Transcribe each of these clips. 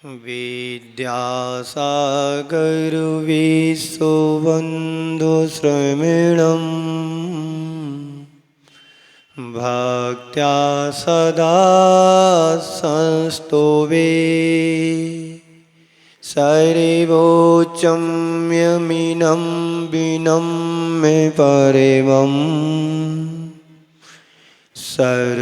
विद्यासागर विश्वबन्धु श्रमिणं भक्त्या सदा संस्तुवे सर्वोच्चं यमिनं विनम्य परमम् सर्वार्थसिद्धिप्रदं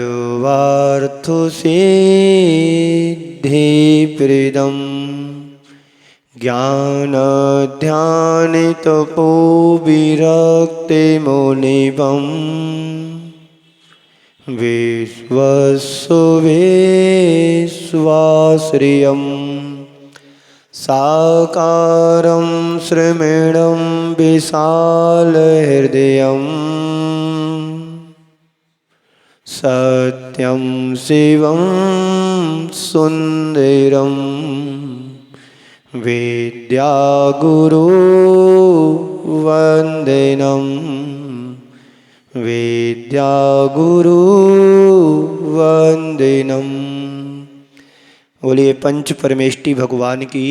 ज्ञानध्यानतपोविरक्तिमुनिवं विश्वश्रेयं साकारं श्रमिणं विशालहृदयम् सत्यं शिवं सुन्दरं विद्यागुरु वन्दनं विद्यागुरु वन्दनं। बोलिए पंच परमेष्टि भगवान की,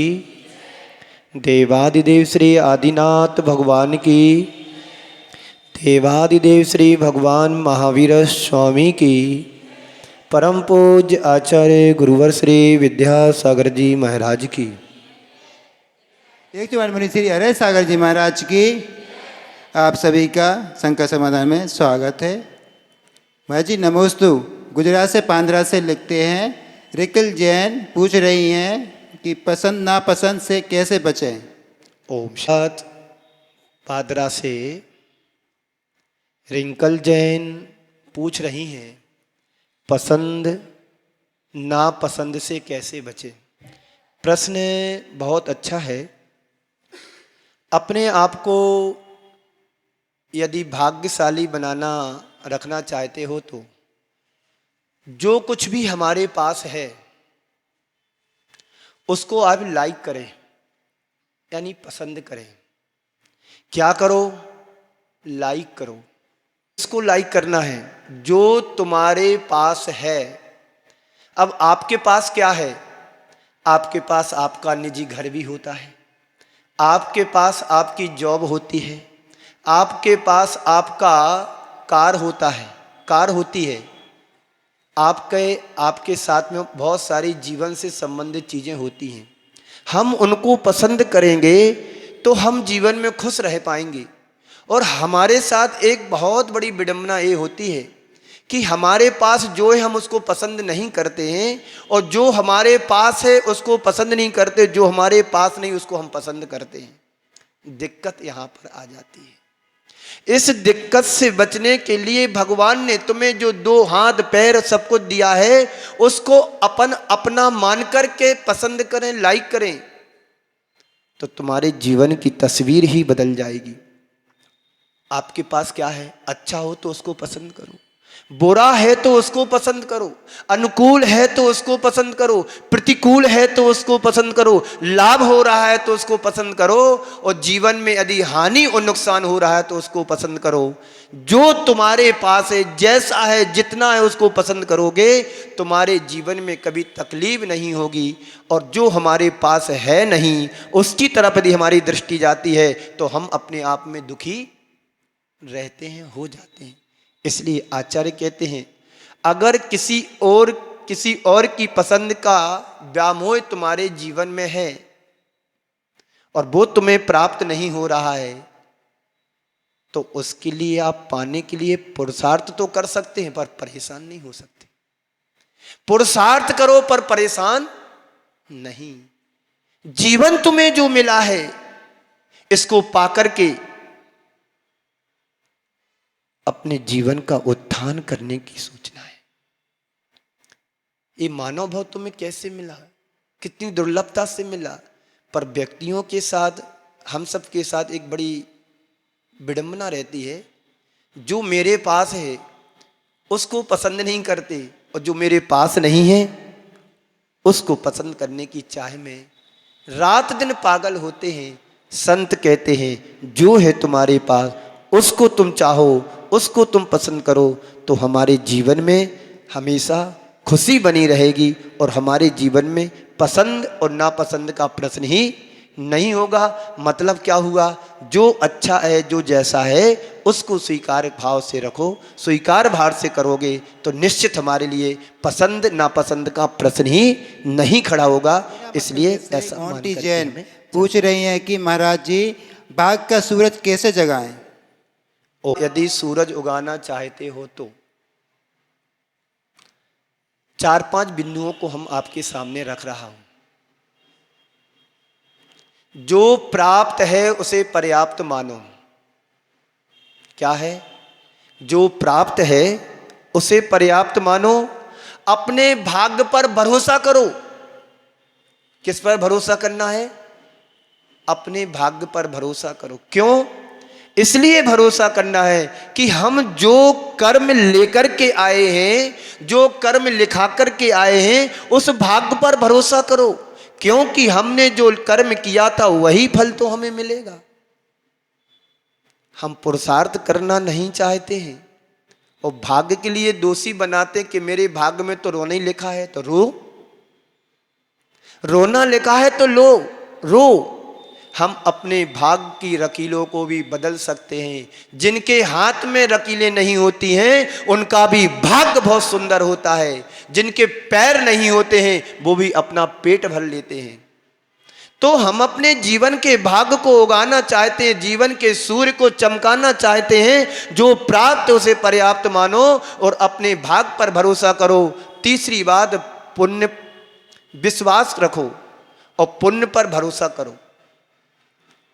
देवादिदेव श्री आदिनाथ भगवान की, देवादिदेव श्री भगवान महावीर स्वामी की, परम पूज्य आचार्य गुरुवर श्री विद्यासागर जी महाराज की, एक मुनि श्री हरे सागर जी महाराज की। आप सभी का संकट समाधान में स्वागत है। महाराज जी नमोस्तु। गुजरात से पांद्रा से लिखते हैं, रिकल जैन पूछ रही हैं कि पसंद नापसंद से कैसे बचें। ओम शांत। पादरा से रिंकल जैन पूछ रही हैं, पसंद नापसंद से कैसे बचें। प्रश्न बहुत अच्छा है। अपने आप को यदि भाग्यशाली बनाना रखना चाहते हो तो जो कुछ भी हमारे पास है उसको आप लाइक करें, यानी पसंद करें। क्या करो? लाइक करो। इसको लाइक करना है जो तुम्हारे पास है। अब आपके पास क्या है? आपके पास आपका निजी घर भी होता है, आपके पास आपकी जॉब होती है, आपके पास आपका कार होता है, कार होती है, आपके साथ में बहुत सारी जीवन से संबंधित चीज़ें होती हैं। हम उनको पसंद करेंगे तो हम जीवन में खुश रह पाएंगे। और हमारे साथ एक बहुत बड़ी विडंबना ये होती है कि हमारे पास जो है हम उसको पसंद नहीं करते हैं, और जो हमारे पास है उसको पसंद नहीं करते, जो हमारे पास नहीं उसको हम पसंद करते हैं। दिक्कत यहाँ पर आ जाती है। इस दिक्कत से बचने के लिए भगवान ने तुम्हें जो दो हाथ पैर सब कुछ दिया है उसको अपना मान करके पसंद करें, लाइक करें, तो तुम्हारे जीवन की तस्वीर ही बदल जाएगी। आपके पास क्या है? अच्छा हो तो उसको पसंद करो, बुरा है तो उसको पसंद करो, अनुकूल है तो उसको पसंद करो, प्रतिकूल है तो उसको पसंद करो, लाभ हो रहा है तो उसको पसंद करो, और जीवन में यदि हानि और नुकसान हो रहा है तो उसको पसंद करो। जो तुम्हारे पास है, जैसा है, जितना है उसको पसंद करोगे, तुम्हारे जीवन में कभी तकलीफ नहीं होगी। और जो हमारे पास है नहीं उसकी तरफ यदि हमारी दृष्टि जाती है तो हम अपने आप में दुखी रहते हैं, हो जाते हैं। इसलिए आचार्य कहते हैं, अगर किसी और की पसंद का व्यामोह तुम्हारे जीवन में है और वो तुम्हें प्राप्त नहीं हो रहा है, तो उसके लिए आप पाने के लिए पुरुषार्थ तो कर सकते हैं पर परेशान नहीं हो सकते। पुरुषार्थ करो पर परेशान नहीं। जीवन तुम्हें जो मिला है इसको पाकर के अपने जीवन का उत्थान करने की सूचना है। ये मानव भाव तुम्हें कैसे मिला, कितनी दुर्लभता से मिला। पर व्यक्तियों के साथ, हम सब के साथ एक बड़ी विडंबना रहती है। जो मेरे पास है उसको पसंद नहीं करते, और जो मेरे पास नहीं है उसको पसंद करने की चाह में रात दिन पागल होते हैं। संत कहते हैं, जो है तुम्हारे पास उसको तुम चाहो, उसको तुम पसंद करो, तो हमारे जीवन में हमेशा खुशी बनी रहेगी और हमारे जीवन में पसंद और नापसंद का प्रश्न ही नहीं होगा। मतलब क्या हुआ, जो अच्छा है, जो जैसा है, उसको स्वीकार भाव से रखो। स्वीकार भाव से करोगे तो निश्चित हमारे लिए पसंद नापसंद का प्रश्न ही नहीं खड़ा होगा। इसलिए ऐसा मान मोंटी करके जैन हमें पूछ रही हैं कि महाराज जी बाघ का सूरज कैसे जगाएं? और यदि सूरज उगाना चाहते हो तो 4-5 बिंदुओं को हम आपके सामने रख रहा हूं। जो प्राप्त है उसे पर्याप्त मानो। क्या है? जो प्राप्त है उसे पर्याप्त मानो। अपने भाग्य पर भरोसा करो। किस पर भरोसा करना है? अपने भाग्य पर भरोसा करो। क्यों? इसलिए भरोसा करना है कि हम जो कर्म लेकर के आए हैं, जो कर्म लिखा करके आए हैं, उस भाग्य पर भरोसा करो। क्योंकि हमने जो कर्म किया था वही फल तो हमें मिलेगा। हम पुरुषार्थ करना नहीं चाहते हैं और भाग्य के लिए दोषी बनाते कि मेरे भाग्य में तो रोना ही लिखा है, तो रो। रोना लिखा है तो रो। हम अपने भाग्य की रकीलों को भी बदल सकते हैं। जिनके हाथ में रकीलें नहीं होती हैं उनका भी भाग्य बहुत सुंदर होता है। जिनके पैर नहीं होते हैं वो भी अपना पेट भर लेते हैं। तो हम अपने जीवन के भाग्य को उगाना चाहते हैं, जीवन के सूर्य को चमकाना चाहते हैं। जो प्राप्त उसे पर्याप्त मानो और अपने भाग्य पर भरोसा करो। तीसरी बात, पुण्य विश्वास रखो और पुण्य पर भरोसा करो।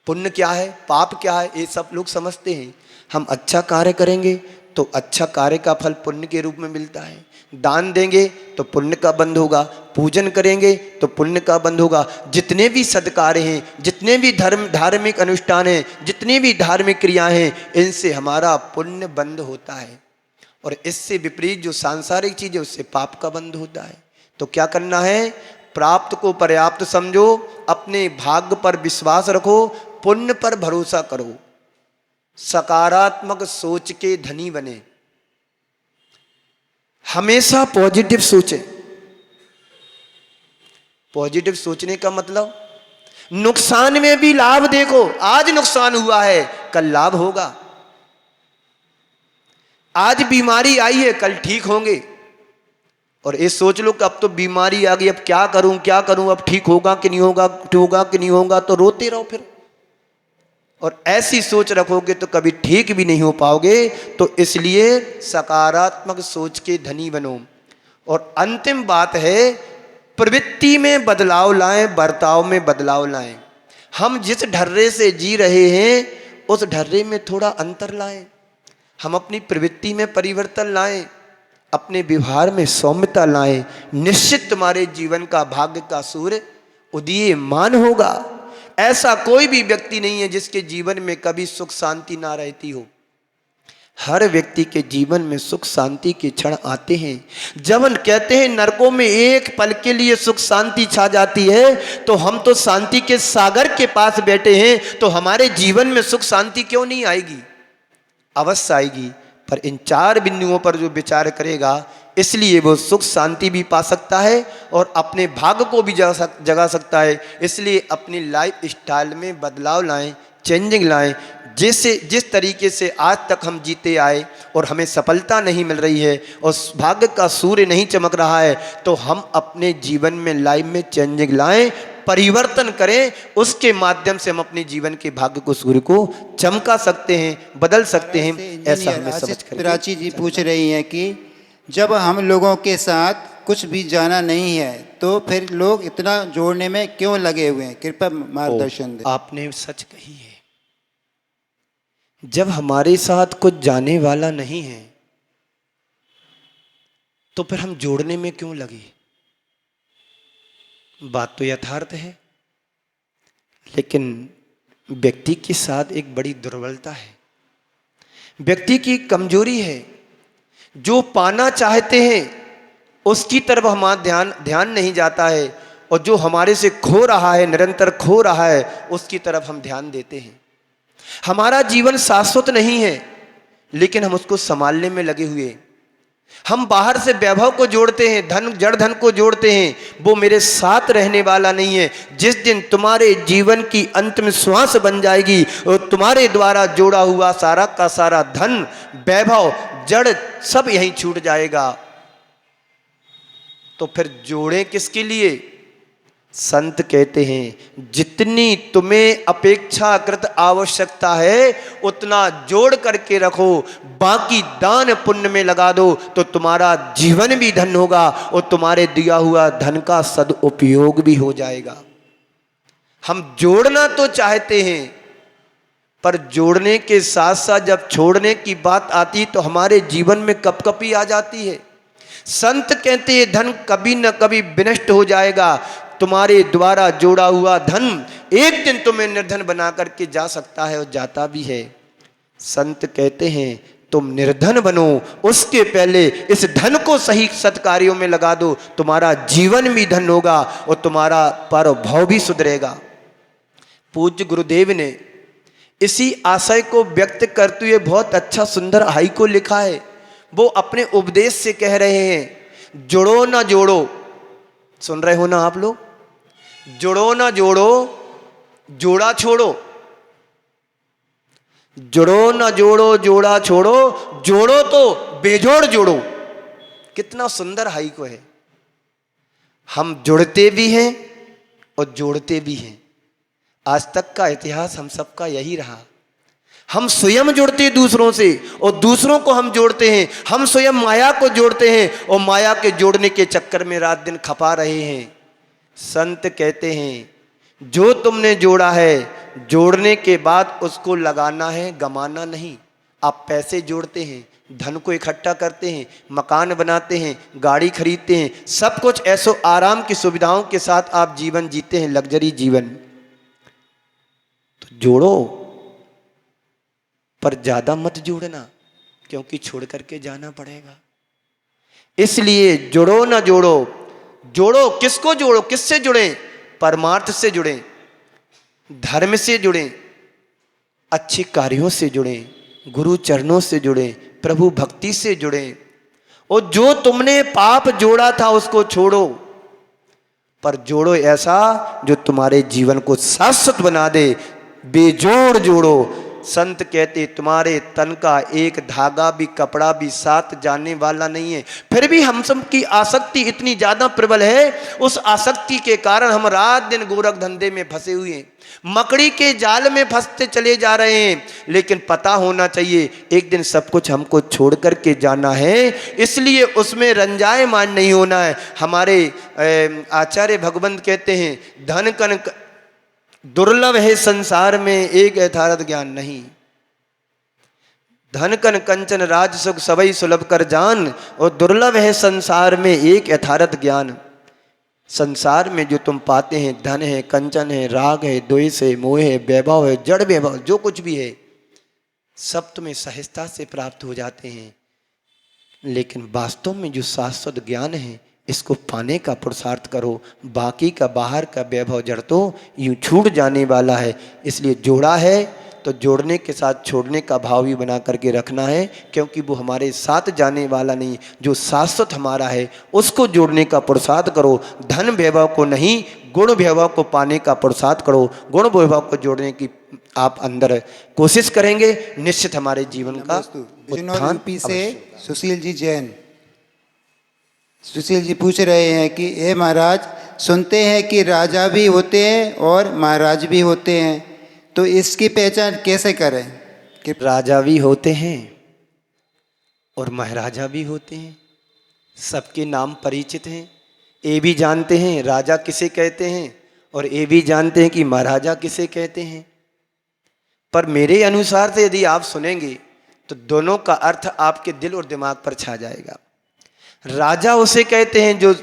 पुण्य क्या है, पाप क्या है, ये सब लोग समझते हैं। हम अच्छा कार्य करेंगे तो अच्छा कार्य का फल पुण्य के रूप में मिलता है। दान देंगे तो पुण्य का बंध होगा। पूजन करेंगे तो पुण्य का बंध होगा। जितने भी सत्कार्य हैं, जितने भी धार्मिक अनुष्ठान हैं, जितनी भी धार्मिक क्रियाएं हैं, इनसे हमारा पुण्य बंध होता है। और इससे विपरीत जो सांसारिक चीज है उससे पाप का बंध होता है। तो क्या करना है? प्राप्त को पर्याप्त समझो, अपने भाग्य पर विश्वास रखो, पुण्य पर भरोसा करो, सकारात्मक सोच के धनी बने। हमेशा पॉजिटिव सोचें। पॉजिटिव सोचने का मतलब नुकसान में भी लाभ देखो। आज नुकसान हुआ है, कल लाभ होगा। आज बीमारी आई है, कल ठीक होंगे। और ये सोच लो कि अब तो बीमारी आ गई, अब क्या करूं, अब ठीक होगा कि नहीं होगा, तो रोते रहो फिर। और ऐसी सोच रखोगे तो कभी ठीक भी नहीं हो पाओगे। तो इसलिए सकारात्मक सोच के धनी बनो। और अंतिम बात है, प्रवृत्ति में बदलाव लाएं, बर्ताव में बदलाव लाएं। हम जिस ढर्रे से जी रहे हैं उस ढर्रे में थोड़ा अंतर लाएं। हम अपनी प्रवृत्ति में परिवर्तन लाएं, अपने व्यवहार में सौम्यता लाएं। निश्चित तुम्हारे जीवन का भाग्य का सूर्य उदीयमान होगा। ऐसा कोई भी व्यक्ति नहीं है जिसके जीवन में कभी सुख शांति ना रहती हो। हर व्यक्ति के जीवन में सुख शांति के क्षण आते हैं। जब हम कहते हैं नरकों में एक पल के लिए सुख शांति छा जाती है, तो हम तो शांति के सागर के पास बैठे हैं, तो हमारे जीवन में सुख शांति क्यों नहीं आएगी? अवश्य आएगी। पर इन 4 बिंदुओं पर जो विचार करेगा, इसलिए वो सुख शांति भी पा सकता है और अपने भाग्य को भी जगा सकता है। इसलिए अपनी लाइफ स्टाइल में बदलाव लाएं, चेंजिंग लाएं। जिस तरीके से आज तक हम जीते आए और हमें सफलता नहीं मिल रही है और भाग्य का सूर्य नहीं चमक रहा है, तो हम अपने जीवन में लाइफ में चेंजिंग लाएं, परिवर्तन करें। उसके माध्यम से हम अपने जीवन के भाग्य को, सूर्य को चमका सकते हैं, बदल सकते हैं। ऐसा हमें समझ कर। प्राची जी पूछ रही हैं कि जब हम लोगों के साथ कुछ भी जाना नहीं है तो फिर लोग इतना जोड़ने में क्यों लगे हुए हैं? कृपया मार्गदर्शन दें। आपने सच कही है। जब हमारे साथ कुछ जाने वाला नहीं है तो फिर हम जोड़ने में क्यों लगे? बात तो यथार्थ है, लेकिन व्यक्ति के साथ एक बड़ी दुर्बलता है, व्यक्ति की कमजोरी है। जो पाना चाहते हैं उसकी तरफ हमारा ध्यान नहीं जाता है, और जो हमारे से खो रहा है, निरंतर खो रहा है, उसकी तरफ हम ध्यान देते हैं। हमारा जीवन शाश्वत नहीं है, लेकिन हम उसको संभालने में लगे हुए। हम बाहर से वैभव को जोड़ते हैं, धन, जड़ धन को जोड़ते हैं, वो मेरे साथ रहने वाला नहीं है। जिस दिन तुम्हारे जीवन की अंतिम श्वास बन जाएगी और तुम्हारे द्वारा जोड़ा हुआ सारा का सारा धन, वैभव, जड़ सब यहीं छूट जाएगा। तो फिर जोड़े किसके लिए? संत कहते हैं जितनी तुम्हें अपेक्षाकृत आवश्यकता है उतना जोड़ करके रखो, बाकी दान पुण्य में लगा दो तो तुम्हारा जीवन भी धन होगा और तुम्हारे दिया हुआ धन का सदुपयोग भी हो जाएगा। हम जोड़ना तो चाहते हैं, पर जोड़ने के साथ साथ जब छोड़ने की बात आती तो हमारे जीवन में कपकपी आ जाती है। संत कहते हैं धन कभी न कभी विनष्ट हो जाएगा, तुम्हारे द्वारा जोड़ा हुआ धन एक दिन तुम्हें निर्धन बना करके जा सकता है और जाता भी है। संत कहते हैं तुम निर्धन बनो, उसके पहले इस धन को सही सत्कार्यों में लगा दो, तुम्हारा जीवन भी धन होगा और तुम्हारा परोभव भी सुधरेगा। पूज्य गुरुदेव ने इसी आशय को व्यक्त करते हुए बहुत अच्छा सुंदर हाइको लिखा है। वो अपने उपदेश से कह रहे हैं जोड़ो ना जोड़ो, सुन रहे हो ना आप लोग? जोड़ो ना जोड़ो, जोड़ा छोड़ो, जोड़ो ना जोड़ो, जोड़ा छोड़ो, जोड़ो तो बेजोड़ जोड़ो। कितना सुंदर हाइको है। हम जुड़ते भी हैं और जोड़ते भी हैं। आज तक का इतिहास हम सबका यही रहा। हम स्वयं जुड़ते दूसरों से और दूसरों को हम जोड़ते हैं। हम स्वयं माया को जोड़ते हैं और माया के जोड़ने के चक्कर में रात दिन खपा रहे हैं। संत कहते हैं जो तुमने जोड़ा है, जोड़ने के बाद उसको लगाना है, गमाना नहीं। आप पैसे जोड़ते हैं, धन को इकट्ठा करते हैं, मकान बनाते हैं, गाड़ी खरीदते हैं, सब कुछ ऐसो आराम की सुविधाओं के साथ आप जीवन जीते हैं, लग्जरी जीवन। तो जोड़ो, पर ज्यादा मत जोड़ना, क्योंकि छोड़ करके जाना पड़ेगा। इसलिए जोड़ो ना जोड़ो। जोड़ो, किसको जोड़ो? किससे जुड़े? परमार्थ से जुड़े, धर्म से जुड़े, अच्छे कार्यों से जुड़े, गुरु चरणों से जुड़े, प्रभु भक्ति से जुड़े। और जो तुमने पाप जोड़ा था उसको छोड़ो, पर जोड़ो ऐसा जो तुम्हारे जीवन को शाश्वत बना दे। बेजोड़ जोड़ो। संत कहते तुम्हारे तन का एक धागा भी, कपड़ा भी साथ जाने वाला नहीं है। फिर भी हम सब की आसक्ति इतनी ज्यादा प्रबल है, उस आसक्ति के कारण हम रात दिन गोरख धंधे में फंसे हुए हैं, मकड़ी के जाल में फंसते चले जा रहे हैं। लेकिन पता होना चाहिए एक दिन सब कुछ हमको छोड़ करके जाना है, इसलिए उसमें रंजायमान नहीं होना है। हमारे आचार्य भगवंत कहते हैं धन कन दुर्लभ है संसार में, एक यथार्थ ज्ञान नहीं। धन कन कंचन राज सुख सबई सुलभ कर जान, और दुर्लभ है संसार में एक यथार्थ ज्ञान। संसार में जो तुम पाते हैं, धन है, कंचन है, राग है, द्वेष है, मोह है, वैभव है, जड़ वैभव, जो कुछ भी है सब तुम्हें सहजता से प्राप्त हो जाते हैं। लेकिन वास्तव में जो शाश्वत ज्ञान है, इसको पाने का पुरुषार्थ करो। बाकी का, बाहर का वैभव जड़ तो यूं छूट जाने वाला है। इसलिए जोड़ा है तो जोड़ने के साथ छोड़ने का भाव भी बना करके रखना है, क्योंकि वो हमारे साथ जाने वाला नहीं। जो शाश्वत हमारा है उसको जोड़ने का पुरुषार्थ करो। धन वैभव को नहीं, गुण वैभव को पाने का पुरुषार्थ करो। गुण वैभव को जोड़ने की आप अंदर कोशिश करेंगे, निश्चित हमारे जीवन का उत्थान यूपी से सुशील जी जैन। सुशील जी पूछ रहे हैं कि हे महाराज, सुनते हैं कि राजा भी होते हैं और महाराज भी होते हैं, तो इसकी पहचान कैसे करें? कि राजा भी होते हैं और महाराजा भी होते हैं, सबके नाम परिचित हैं। ये भी जानते हैं राजा किसे कहते हैं और ये भी जानते हैं कि महाराजा किसे कहते हैं। पर मेरे अनुसार से यदि आप सुनेंगे तो दोनों का अर्थ आपके दिल और दिमाग पर छा जाएगा। राजा उसे कहते हैं जो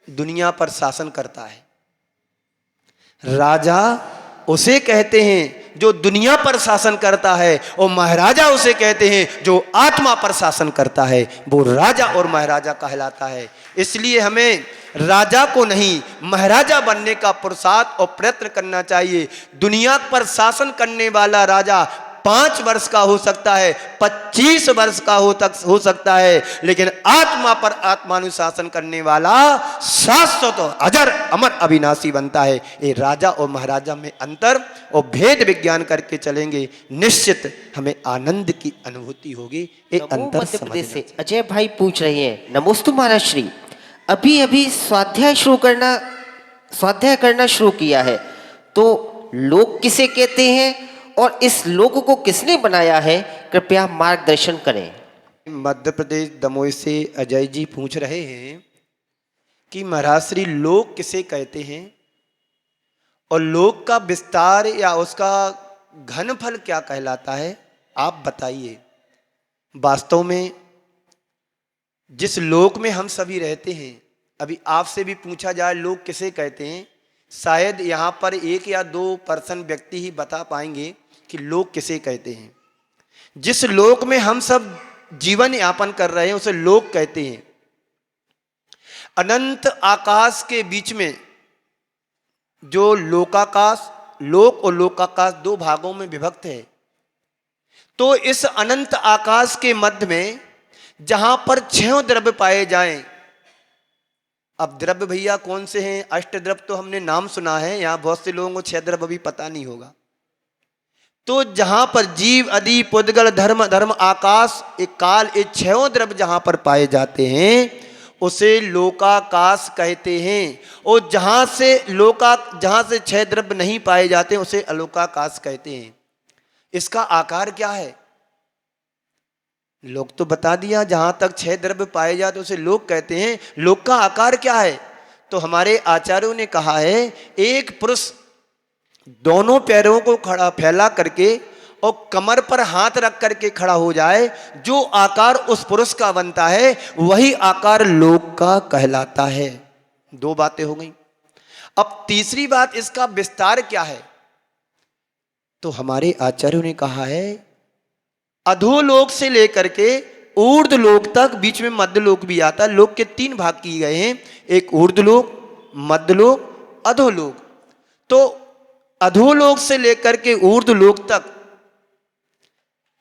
दुनिया पर शासन करता है, राजा उसे कहते हैं जो दुनिया पर शासन करता है, और महाराजा उसे कहते हैं जो आत्मा पर शासन करता है, वो राजा और महाराजा कहलाता है। इसलिए हमें राजा को नहीं, महाराजा बनने का पुरुषार्थ और प्रयत्न करना चाहिए। दुनिया पर शासन करने वाला राजा 5 वर्ष का हो सकता है, 25 वर्ष का हो सकता है, लेकिन आत्मा पर आत्मानुशासन करने वाला शाश्वत अजर अमर अविनाशी बनता है। ये राजा और महाराजा में अंतर और भेद विज्ञान करके चलेंगे, निश्चित हमें आनंद की अनुभूति होगी। ये नमो अंतर मध्य प्रदेश से समझना। अजय भाई पूछ रहे हैं, नमोस्तु महाराज श्री, अभी अभी स्वाध्याय करना शुरू किया है, तो लोक किसे कहते हैं और इस लोक को किसने बनाया है, कृपया मार्गदर्शन करें। मध्य प्रदेश दमोह से अजय जी पूछ रहे हैं कि महाराज श्री लोक किसे कहते हैं और लोक का विस्तार या उसका घनफल क्या कहलाता है, आप बताइए। वास्तव में जिस लोक में हम सभी रहते हैं, अभी आपसे भी पूछा जाए लोक किसे कहते हैं, शायद यहाँ पर 1 या 2% व्यक्ति ही बता पाएंगे कि लोक किसे कहते हैं। जिस लोक में हम सब जीवन यापन कर रहे हैं उसे लोक कहते हैं। अनंत आकाश के बीच में जो लोकाकाश, लोक और लोकाकाश 2 भागों में विभक्त है, तो इस अनंत आकाश के मध्य में जहां पर 6 द्रव्य पाए जाएं, अब द्रव्य भैया कौन से हैं, अष्टद्रव्य तो हमने नाम सुना है, यहां बहुत से लोगों को 6 द्रव्य भी पता नहीं होगा। तो जहां पर जीव आदि पुद्गल धर्म धर्म आकाश एक काल, ये 6 द्रव्य जहां पर पाए जाते हैं उसे लोकाकाश कहते हैं। और जहां से 6 द्रव्य नहीं पाए जाते उसे अलोकाकाश कहते हैं। इसका आकार क्या है, लोक तो बता दिया, जहां तक 6 द्रव्य पाए जाते उसे लोक कहते हैं। लोक का आकार क्या है, तो हमारे आचार्यों ने कहा है, एक पुरुष दोनों पैरों को खड़ा फैला करके और कमर पर हाथ रख करके खड़ा हो जाए, जो आकार उस पुरुष का बनता है वही आकार लोक का कहलाता है। 2 बातें हो गई। अब तीसरी बात, इसका विस्तार क्या है, तो हमारे आचार्यों ने कहा है अधोलोक से लेकर के ऊर्ध्वलोक तक, बीच में मध्यलोक भी आता है। लोक के 3 भाग किए गए हैं, एक ऊर्ध्वलोक, मध्यलोक, अधोलोक। तो अधोलोक से लेकर के ऊर्ध्वलोक तक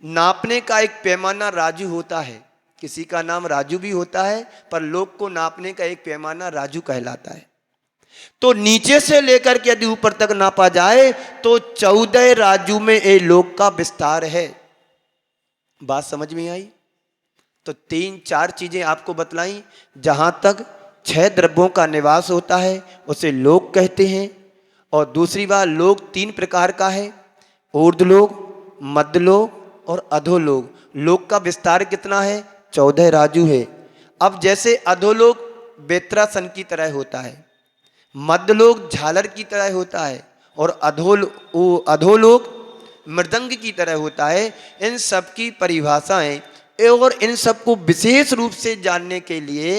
नापने का एक पैमाना राजू होता है। किसी का नाम राजू भी होता है, पर लोक को नापने का एक पैमाना राजू कहलाता है। तो नीचे से लेकर के यदि ऊपर तक नापा जाए तो 14 राजू में ये लोक का विस्तार है। बात समझ में आई? तो 3-4 चीजें आपको बतलाई। जहां तक 6 द्रव्यों का निवास होता है उसे लोक कहते हैं। और दूसरी बात, लोक 3 प्रकार का है, ऊर्ध्वलोक, मध्यलोक और अधोलोक। लोक का विस्तार कितना है, 14 राजू है। अब जैसे अधोलोक बेत्रासन की तरह होता है, मध्यलोक झालर की तरह होता है और अधोलोक मृदंग की तरह होता है। इन सब की परिभाषाएं और इन सब को विशेष रूप से जानने के लिए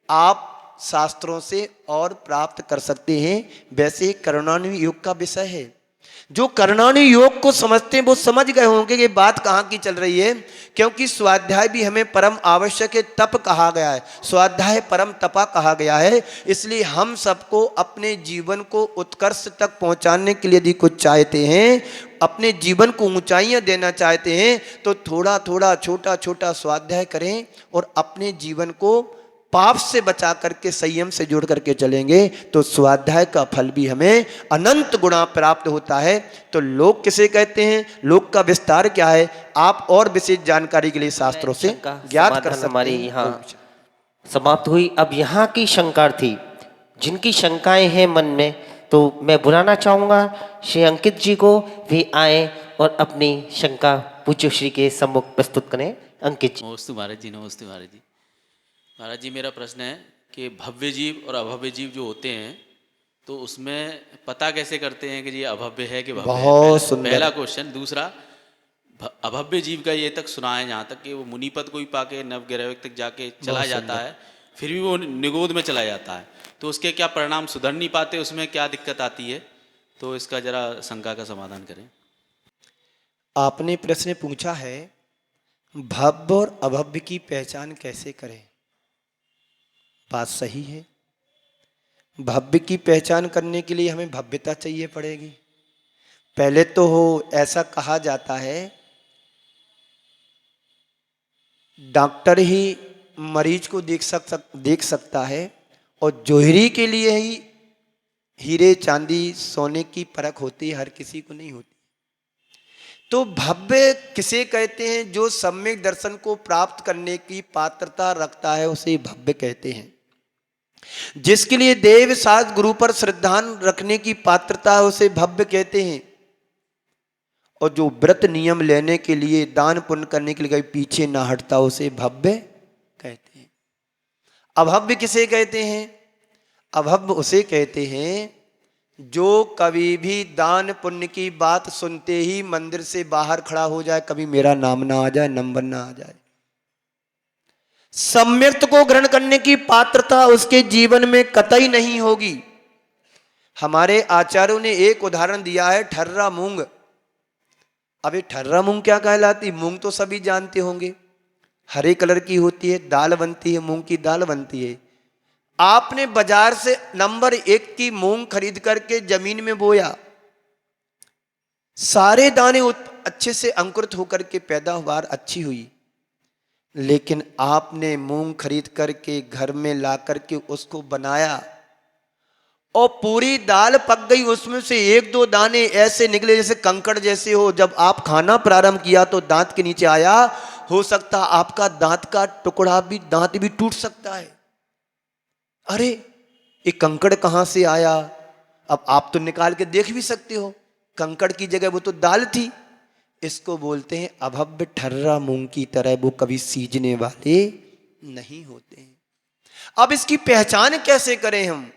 आप शास्त्रों से और प्राप्त कर सकते हैं। वैसे कर्णानु योग का विषय है। जो कर्णानु योग को समझते हैं वो समझ गए होंगे ये बात कहाँ की चल रही है, क्योंकि स्वाध्याय भी हमें परम आवश्यक है, तप कहा गया है, स्वाध्याय परम तपा कहा गया है। इसलिए हम सबको अपने जीवन को उत्कर्ष तक पहुंचाने के लिए यदि कुछ चाहते हैं, अपने जीवन को ऊंचाइयां देना चाहते हैं, तो थोड़ा थोड़ा छोटा छोटा स्वाध्याय करें और अपने जीवन को पाप से बचा करके संयम से जोड़ करके चलेंगे तो स्वाध्याय का फल भी हमें अनंत गुणा प्राप्त होता है। तो लोक किसे कहते हैं, लोक का विस्तार क्या है, आप और विशेष जानकारी के लिए शास्त्रों से ज्ञात कर सकते हैं। हमारी यहाँ समाप्त हुई। अब यहाँ की शंका थी, जिनकी शंकाएं हैं मन में, तो मैं बुलाना चाहूँगा श्री अंकित जी को, वे आए और अपनी शंका पूज्य श्री के सम्मुख प्रस्तुत करें। अंकित जी। नमस्ते महाराज जी। नमस्ते महाराज जी। महाराज जी, मेरा प्रश्न है कि भव्य जीव और अभव्य जीव जो होते हैं तो उसमें पता कैसे करते हैं कि ये अभव्य है कि भव्य है? बहुत सुंदर। पहला क्वेश्चन। दूसरा, अभव्य जीव का ये तक सुना है जहाँ तक कि वो मुनिपद को ही पाके नवग्रह तक जाके चला जाता है, फिर भी वो निगोद में चला जाता है, तो उसके क्या परिणाम, सुधर नहीं पाते, उसमें क्या दिक्कत आती है? तो इसका जरा शंका का समाधान करें। आपने प्रश्न पूछा है भव्य और अभव्य की पहचान कैसे करें। बात सही है। भव्य की पहचान करने के लिए हमें भव्यता चाहिए पड़ेगी। पहले तो हो ऐसा कहा जाता है डॉक्टर ही मरीज को देख सकता है, और जोहरी के लिए ही हीरे चांदी सोने की परख होती है, हर किसी को नहीं होती। तो भव्य किसे कहते हैं? जो सम्यक दर्शन को प्राप्त करने की पात्रता रखता है उसे भव्य कहते हैं। जिसके लिए देव शास्त्र गुरु पर श्रद्धा रखने की पात्रता है उसे भव्य कहते हैं। और जो व्रत नियम लेने के लिए, दान पुण्य करने के लिए कभी पीछे ना हटता उसे भव्य कहते हैं। अभव्य किसे कहते हैं? अभव्य उसे कहते हैं जो कभी भी दान पुण्य की बात सुनते ही मंदिर से बाहर खड़ा हो जाए, कभी मेरा नाम ना आ जाए, नंबर ना आ जाए। सम्यक्त को ग्रहण करने की पात्रता उसके जीवन में कतई नहीं होगी। हमारे आचार्यों ने एक उदाहरण दिया है, ठर्रा मूंग। अब ये ठर्रा मूंग क्या कहलाती? मूंग तो सभी जानते होंगे, हरे कलर की होती है, दाल बनती है, मूंग की दाल बनती है। आपने बाजार से नंबर 1 की मूंग खरीद करके जमीन में बोया, सारे दाने अच्छे से अंकुरित होकर के पैदावार अच्छी हुई। लेकिन आपने मूंग खरीद करके घर में ला करके उसको बनाया और पूरी दाल पक गई, उसमें से 1-2 दाने ऐसे निकले जैसे कंकड़ जैसे हो। जब आप खाना प्रारंभ किया तो दांत के नीचे आया, हो सकता आपका दांत का टुकड़ा भी, दांत भी टूट सकता है। अरे ये कंकड़ कहां से आया? अब आप तो निकाल के देख भी सकते हो, कंकड़ की जगह वो तो दाल थी। इसको बोलते हैं अभव्य ठर्रा मूंग की तरह, वो कभी सीजने वाले नहीं होते हैं। अब इसकी पहचान कैसे करें हम?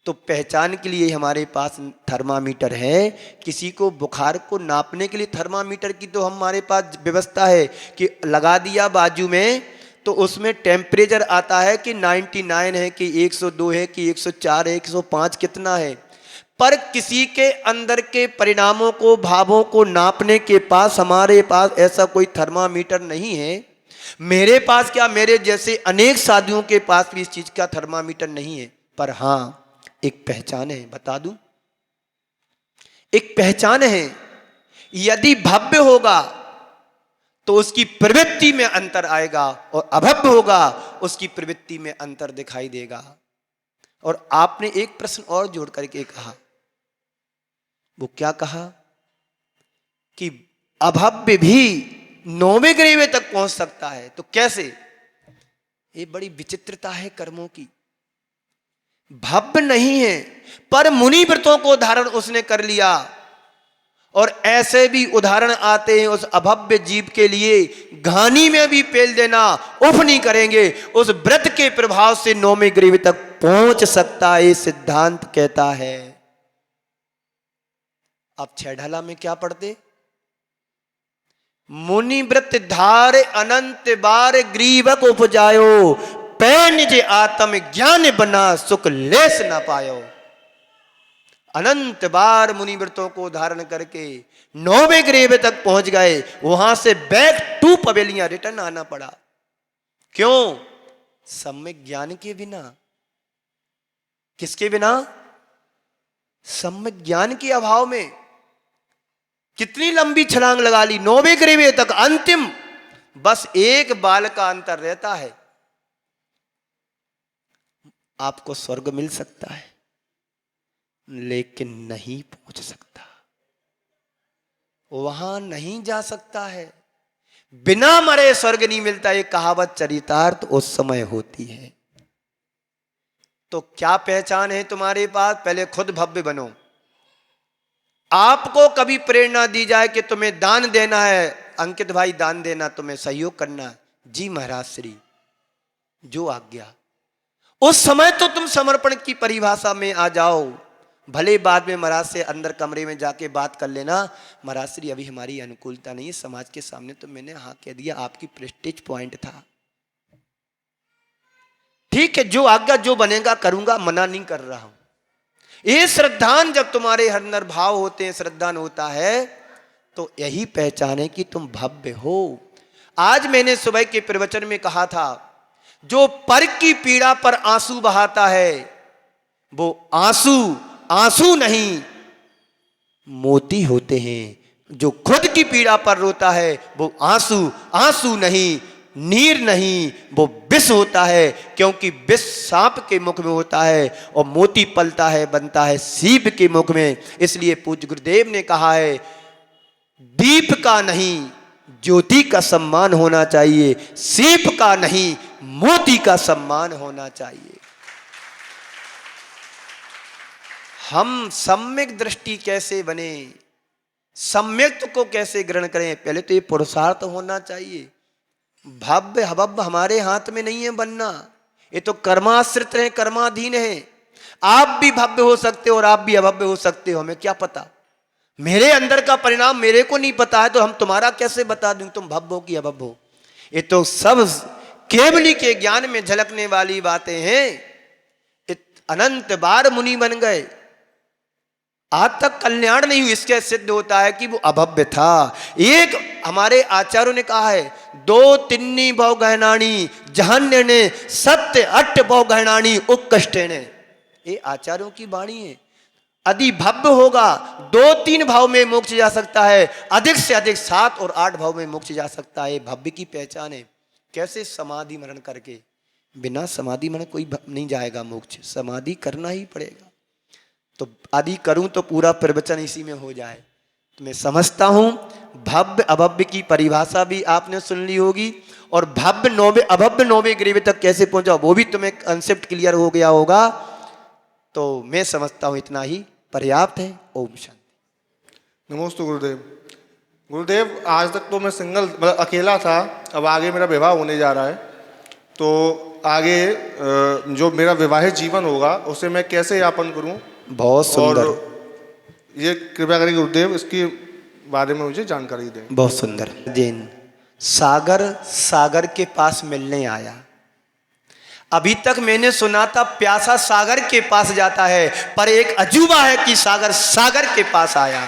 तो पहचान के लिए हमारे पास थर्मामीटर है। किसी को बुखार को नापने के लिए थर्मामीटर की तो हमारे पास व्यवस्था है कि लगा दिया बाजू में, तो उसमें टेम्परेचर आता है कि 99 है, कि 102 है, कि 104 है, 105 कितना है। पर किसी के अंदर के परिणामों को, भावों को नापने के पास हमारे पास ऐसा कोई थर्मामीटर नहीं है। मेरे पास क्या, मेरे जैसे अनेक साधुओं के पास भी इस चीज का थर्मामीटर नहीं है। पर हां, एक पहचान है, बता दूं, एक पहचान है। यदि भव्य होगा तो उसकी प्रवृत्ति में अंतर आएगा, और अभव्य होगा उसकी प्रवृत्ति में अंतर दिखाई देगा। और आपने एक प्रश्न और जोड़ करके कहा, वो क्या कहा कि अभव्य भी 9वें ग्रेवे तक पहुंच सकता है। तो कैसे? ये बड़ी विचित्रता है कर्मों की। भव्य नहीं है पर मुनि व्रतों को धारण उसने कर लिया। और ऐसे भी उदाहरण आते हैं उस अभव्य जीव के लिए, घानी में भी पेल देना, उफ नहीं करेंगे, उस व्रत के प्रभाव से 9वें ग्रेवे तक पहुंच सकता है, सिद्धांत कहता है। अब 6 ढाला में क्या पढ़ते? मुनि व्रत धार अनंत बार ग्रीवक उपजायो, पै निज आत्म ज्ञान बना सुख लेस न पायो। अनंत बार मुनि व्रतों को धारण करके 9वें ग्रेवे तक पहुंच गए, वहां से बैक टू पवेलियां रिटर्न आना पड़ा। क्यों? सम्यक ज्ञान के बिना। किसके बिना? सम्यक ज्ञान के अभाव में। कितनी लंबी छलांग लगा ली, 9वें ग्रेवे तक, अंतिम बस एक बाल का अंतर रहता है। आपको स्वर्ग मिल सकता है लेकिन नहीं पहुंच सकता, वहां नहीं जा सकता है। बिना मरे स्वर्ग नहीं मिलता, ये कहावत चरितार्थ उस समय होती है। तो क्या पहचान है तुम्हारे पास? पहले खुद भव्य बनो। आपको कभी प्रेरणा दी जाए कि तुम्हें दान देना है, अंकित भाई दान देना, तुम्हें सहयोग करना, जी महाराज श्री जो आज्ञा, उस समय तो तुम समर्पण की परिभाषा में आ जाओ। भले बाद में महाराज से अंदर कमरे में जाके बात कर लेना, महाराज श्री अभी हमारी अनुकूलता नहीं है, समाज के सामने तो मैंने हाँ कह दिया, आपकी प्रेस्टीज पॉइंट था। ठीक है, जो आज्ञा जो बनेगा करूंगा, मना नहीं कर रहा हूं। ये श्रद्धान जब तुम्हारे अंदर भाव होते हैं, श्रद्धान होता है, तो यही पहचान है कि तुम भव्य हो। आज मैंने सुबह के प्रवचन में कहा था, जो पर की पीड़ा पर आंसू बहाता है वो आंसू आंसू नहीं मोती होते हैं। जो खुद की पीड़ा पर रोता है वो आंसू आंसू नहीं नीर नहीं, वो विष होता है, क्योंकि विष सांप के मुख में होता है और मोती पलता है, बनता है सीप के मुख में। इसलिए पूज्य गुरुदेव ने कहा है, दीप का नहीं ज्योति का सम्मान होना चाहिए, सीप का नहीं मोती का सम्मान होना चाहिए। हम सम्यक दृष्टि कैसे बने, सम्यक को कैसे ग्रहण करें, पहले तो ये पुरुषार्थ होना चाहिए। भव्य हभव्य हमारे हाथ में नहीं है बनना, ये तो कर्माश्रित है, कर्माधीन है। आप भी भव्य हो सकते हो और आप भी अभव्य हो सकते हो, हमें क्या पता। मेरे अंदर का परिणाम मेरे को नहीं पता है, तो हम तुम्हारा कैसे बता दूं तुम भव्य हो कि अभव्य हो। ये तो सब केवली के ज्ञान में झलकने वाली बातें हैं। अनंत बार मुनि बन गए, आज तक कल्याण नहीं हुई, इसके सिद्ध होता है कि वो अभव्य था। एक हमारे आचार्यों ने कहा है, दो तिन्नी बहु गहनाणी जहन्य ने सत्य अट्ठ बहु गहनाणी उत्कृष्टे ने। ये आचार्यों की वाणी है। यदि भव्य होगा 2-3 भाव में मोक्ष जा सकता है, अधिक से अधिक 7 और 8 भाव में मोक्ष जा सकता है। भव्य की पहचान है। कैसे? समाधि मरण करके। बिना समाधि मरण कोई नहीं जाएगा मोक्ष, समाधि करना ही पड़ेगा। तो आदि करूं तो पूरा प्रवचन इसी में हो जाए। तो मैं समझता हूं भव्य अभव्य की परिभाषा भी आपने सुन ली होगी, और भव्य नौवे अभव्य नौवे ग्रीव तक कैसे पहुंचा वो भी तुम्हें कंसेप्ट क्लियर हो गया होगा। तो मैं समझता हूं इतना ही पर्याप्त है। ओम शांति। नमोस्तु गुरुदेव। गुरुदेव, आज तक तो मैं सिंगल मतलब अकेला था, अब आगे मेरा विवाह होने जा रहा है, तो आगे जो मेरा विवाहित जीवन होगा उसे मैं कैसे यापन करूं? बहुत सुंदर। और ये कृपया करिए गुरुदेव, इसके बारे में मुझे जानकारी दें। बहुत सुंदर। दिन सागर सागर के पास मिलने आया। अभी तक मैंने सुना था प्यासा सागर के पास जाता है, पर एक अजूबा है कि सागर सागर के पास आया।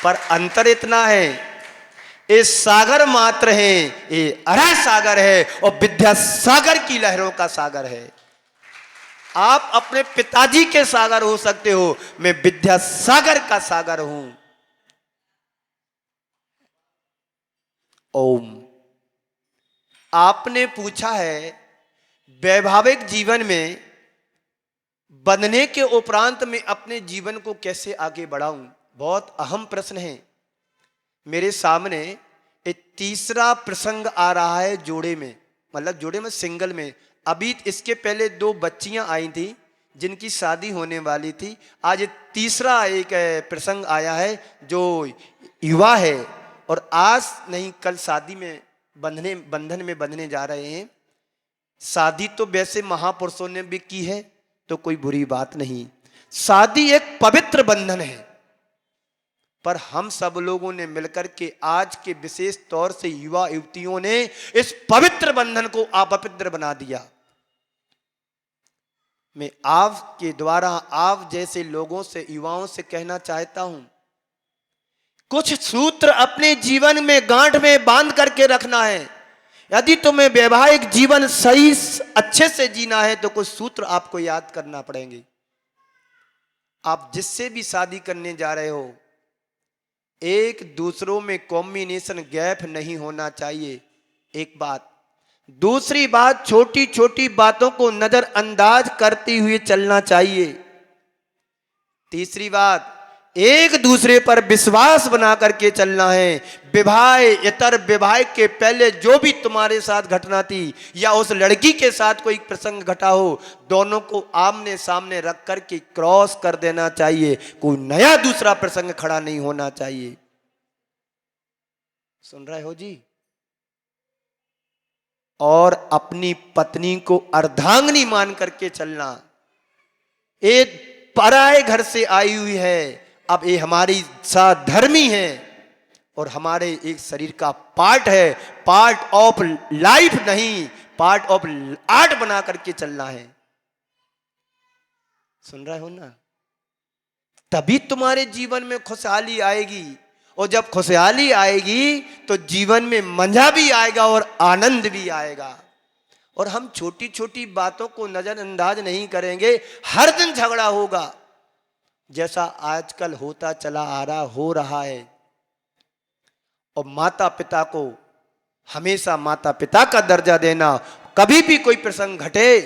पर अंतर इतना है, ये सागर मात्र है, ये अरह सागर है और विद्या सागर की लहरों का सागर है। आप अपने पिताजी के सागर हो सकते हो, मैं विद्या सागर का सागर हूं। ओम। आपने पूछा है वैभाविक जीवन में बनने के उपरांत में अपने जीवन को कैसे आगे बढ़ाऊं। बहुत अहम प्रश्न है। मेरे सामने एक तीसरा प्रसंग आ रहा है जोड़े में, मतलब जोड़े में सिंगल में। अभी इसके पहले 2 बच्चियां आई थी जिनकी शादी होने वाली थी। आज तीसरा एक प्रसंग आया है जो युवा है और आज नहीं कल शादी में बंधन में बंधने जा रहे हैं। शादी तो वैसे महापुरुषों ने भी की है, तो कोई बुरी बात नहीं। शादी एक पवित्र बंधन है, पर हम सब लोगों ने मिलकर के आज के विशेष तौर से युवा युवतियों ने इस पवित्र बंधन को अपवित्र बना दिया। मैं आपके द्वारा आप जैसे लोगों से, युवाओं से कहना चाहता हूं, कुछ सूत्र अपने जीवन में गांठ में बांध करके रखना है। यदि तुम्हें वैवाहिक जीवन सही अच्छे से जीना है तो कुछ सूत्र आपको याद करना पड़ेंगे। आप जिससे भी शादी करने जा रहे हो, एक दूसरों में कॉम्बिनेशन गैप नहीं होना चाहिए, एक बात। दूसरी बात, छोटी छोटी बातों को नजरअंदाज करते हुए चलना चाहिए। तीसरी बात, एक दूसरे पर विश्वास बना करके चलना है। विवाह इतर विवाह के पहले जो भी तुम्हारे साथ घटना थी या उस लड़की के साथ कोई प्रसंग घटा हो, दोनों को आमने सामने रख करके क्रॉस कर देना चाहिए। कोई नया दूसरा प्रसंग खड़ा नहीं होना चाहिए। सुन रहे हो जी? और अपनी पत्नी को अर्धांगिनी मान करके चलना। एक पराये घर से आई हुई है, अब ये हमारी साथ धर्मी है और हमारे एक शरीर का पार्ट है। पार्ट ऑफ लाइफ नहीं, पार्ट ऑफ आर्ट बना करके चलना है। सुन रहे हो ना? तभी तुम्हारे जीवन में खुशहाली आएगी, और जब खुशहाली आएगी तो जीवन में मजा भी आएगा और आनंद भी आएगा। और हम छोटी छोटी बातों को नजरअंदाज नहीं करेंगे। हर दिन झगड़ा होगा, जैसा आजकल होता चला आ रहा हो रहा है। और माता पिता को हमेशा माता पिता का दर्जा देना। कभी भी कोई प्रसंग घटे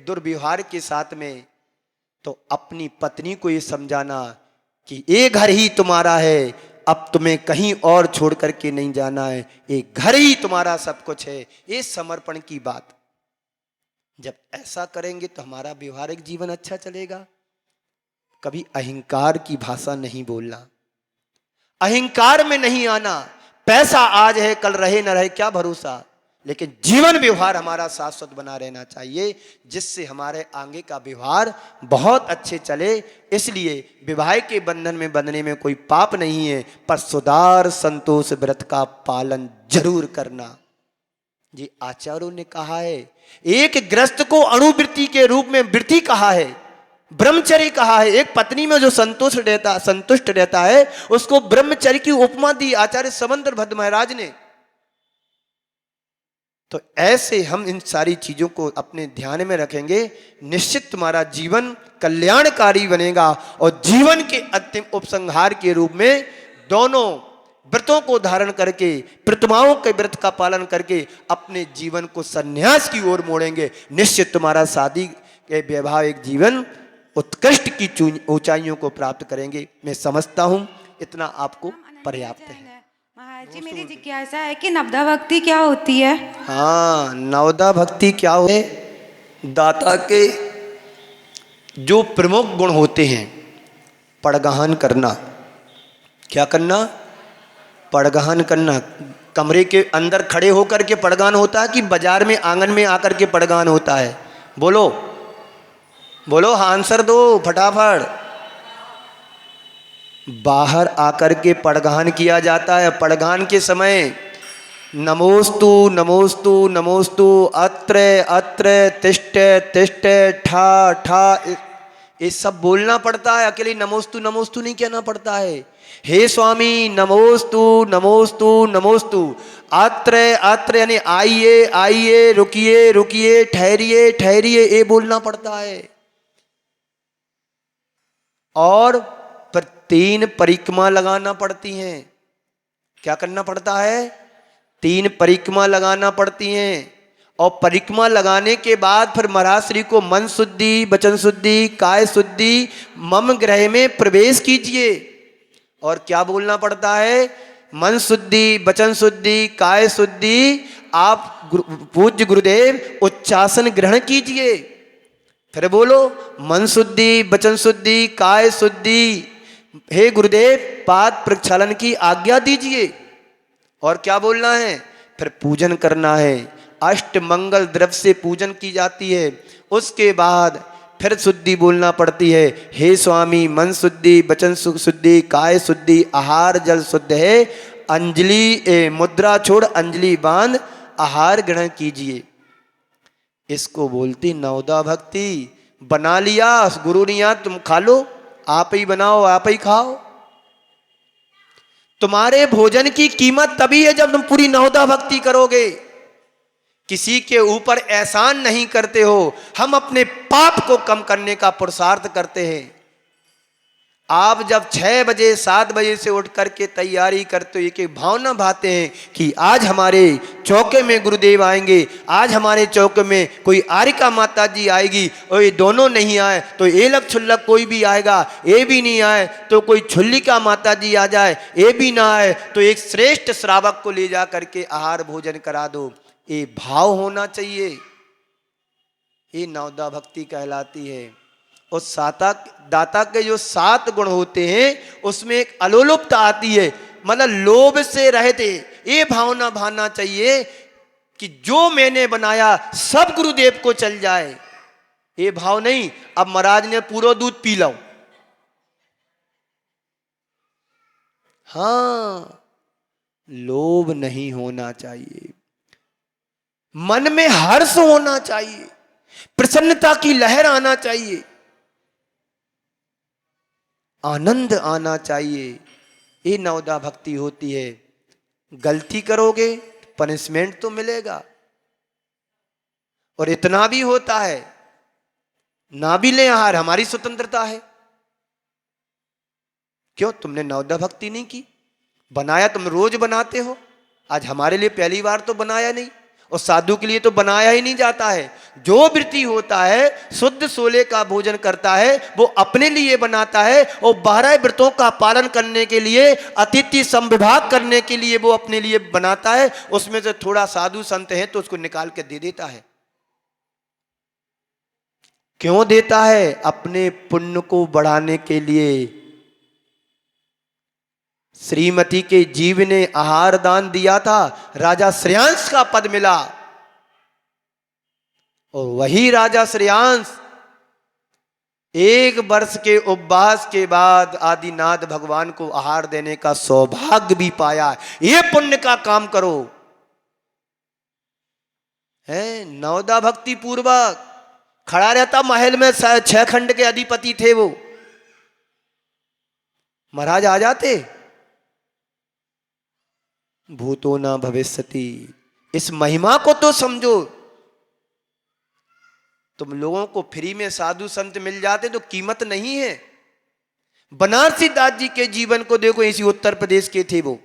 दुर्व्यवहार के साथ में, तो अपनी पत्नी को ये समझाना कि ये घर ही तुम्हारा है, अब तुम्हें कहीं और छोड़ करके नहीं जाना है, ये घर ही तुम्हारा सब कुछ है। ये समर्पण की बात। जब ऐसा करेंगे तो हमारा व्यवहारिक जीवन अच्छा चलेगा। कभी अहंकार की भाषा नहीं बोलना, अहंकार में नहीं आना। पैसा आज है कल रहे न रहे क्या भरोसा, लेकिन जीवन व्यवहार हमारा शाश्वत बना रहना चाहिए, जिससे हमारे आगे का व्यवहार बहुत अच्छे चले। इसलिए विवाह के बंधन में बंधने में कोई पाप नहीं है, पर सुदार संतोष व्रत का पालन जरूर करना। ये आचार्यों ने कहा है। एक गृहस्थ को अणुवृत्ति के रूप में वृत्ति कहा है, ब्रह्मचर्य कहा है। एक पत्नी में जो संतुष्ट रहता है उसको ब्रह्मचर्य की उपमा दी आचार्य समंदर भद्र महाराज ने। तो ऐसे हम इन सारी चीजों को अपने ध्यान में रखेंगे, निश्चित तुम्हारा जीवन कल्याणकारी बनेगा। और जीवन के अंतिम उपसंहार के रूप में दोनों व्रतों को धारण करके, प्रतिमाओं के व्रत का पालन करके अपने जीवन को संन्यास की ओर मोड़ेंगे। निश्चित तुम्हारा शादी के वैवाहिक जीवन उत्कृष्ट की ऊंचाइयों को प्राप्त करेंगे। मैं समझता हूं इतना आपको पर्याप्त है। महाराज जी, मेरी जिज्ञासा है कि नवदा भक्ति क्या होती है? हाँ, नवदा भक्ति क्या है? दाता के जो प्रमुख गुण होते हैं, पड़गहन करना। क्या करना? पड़गहन करना। कमरे के अंदर खड़े होकर के पड़गान होता है कि बाजार में आंगन में आकर के पड़गान होता है? बोलो बोलो, हाँ आंसर दो फटाफट। बाहर आकर के पड़गान किया जाता है। पड़गान के समय नमोस्तु नमोस्तु नमोस्तु, अत्र अत्र, तिष्ठ तिष्ठ, ठा ठा, ये सब बोलना पड़ता है। अकेले नमोस्तु नमोस्तु नहीं कहना पड़ता है। हे स्वामी नमोस्तु नमोस्तु नमोस्तु, अत्र अत्र यानी आइए आइए, रुकिए रुकिए, ठहरिए ठहरिए, ये बोलना पड़ता है। और पर 3 परिक्रमा लगाना पड़ती हैं। क्या करना पड़ता है? 3 परिक्रमा लगाना पड़ती हैं। और परिक्रमा लगाने के बाद फिर महाराज श्री को मन शुद्धि, वचन शुद्धि, काय शुद्धि, मम गृह में प्रवेश कीजिए। और क्या बोलना पड़ता है? मन शुद्धि, वचन शुद्धि, काय शुद्धि, आप पूज्य गुरुदेव उच्चासन ग्रहण कीजिए। फिर बोलो मन शुद्धि, वचन शुद्धि, काय शुद्धि, हे गुरुदेव पाद प्रक्षालन की आज्ञा दीजिए। और क्या बोलना है? फिर पूजन करना है। अष्ट मंगल द्रव्य से पूजन की जाती है। उसके बाद फिर शुद्धि बोलना पड़ती है। हे स्वामी मन शुद्धि, वचन शुद्धि, काय शुद्धि, आहार जल शुद्ध है, अंजलि मुद्रा छोड़ अंजलि बांध आहार ग्रहण कीजिए। इसको बोलती नवदा भक्ति। बना लिया गुरु ने, यहाँ तुम खा लो, आप ही बनाओ आप ही खाओ। तुम्हारे भोजन की कीमत तभी है जब तुम पूरी नवदा भक्ति करोगे। किसी के ऊपर एहसान नहीं करते हो, हम अपने पाप को कम करने का पुरुषार्थ करते हैं। आप जब 6 बजे 7 बजे से उठ करके तैयारी करते हो, एक भावना भाते हैं कि आज हमारे चौके में गुरुदेव आएंगे, आज हमारे चौके में कोई आरिका माता जी आएगी, और ये दोनों नहीं आए तो एलक छुल्लक कोई भी आएगा, ये भी नहीं आए तो कोई छुल्लिका माता जी आ जाए, ये भी ना आए तो एक श्रेष्ठ श्रावक को ले जा करके आहार भोजन करा दो। ये भाव होना चाहिए। ये नवदा भक्ति कहलाती है। और दाता के जो 7 गुण होते हैं उसमें एक अलोलुप्त आती है, मतलब लोभ से रहते। ये भावना भाना चाहिए कि जो मैंने बनाया सब गुरुदेव को चल जाए। ये भाव नहीं अब महाराज ने पूरा दूध पी लो। हाँ, लोभ नहीं होना चाहिए। मन में हर्ष होना चाहिए, प्रसन्नता की लहर आना चाहिए, आनंद आना चाहिए। ये नवदा भक्ति होती है। गलती करोगे पनिशमेंट तो मिलेगा। और इतना भी होता है ना भी ले आहार, हमारी स्वतंत्रता है। क्यों? तुमने नवदा भक्ति नहीं की, बनाया तुम रोज बनाते हो, आज हमारे लिए पहली बार तो बनाया नहीं, और साधु के लिए तो बनाया ही नहीं जाता है। जो व्रती होता है, शुद्ध सोले का भोजन करता है, वो अपने लिए बनाता है, और 12 व्रतों का पालन करने के लिए, अतिथि संविभाग करने के लिए वो अपने लिए बनाता है। उसमें से थोड़ा साधु संत है तो उसको निकाल के दे देता है। क्यों देता है? अपने पुण्य को बढ़ाने के लिए। श्रीमती के जीव ने आहार दान दिया था, राजा श्रेयांश का पद मिला, और वही राजा श्रेयांश 1 वर्ष के उपवास के बाद आदिनाथ भगवान को आहार देने का सौभाग्य भी पाया। ये पुण्य का काम करो, है नवदा भक्ति पूर्वक खड़ा रहता महल में। 6 खंड के अधिपति थे वो, महाराज आ जाते, भूतो ना भविष्यति। इस महिमा को तो समझो। तुम लोगों को फ्री में साधु संत मिल जाते तो कीमत नहीं है। बनारसी दास जी के जीवन को देखो, इसी उत्तर प्रदेश के थे वो,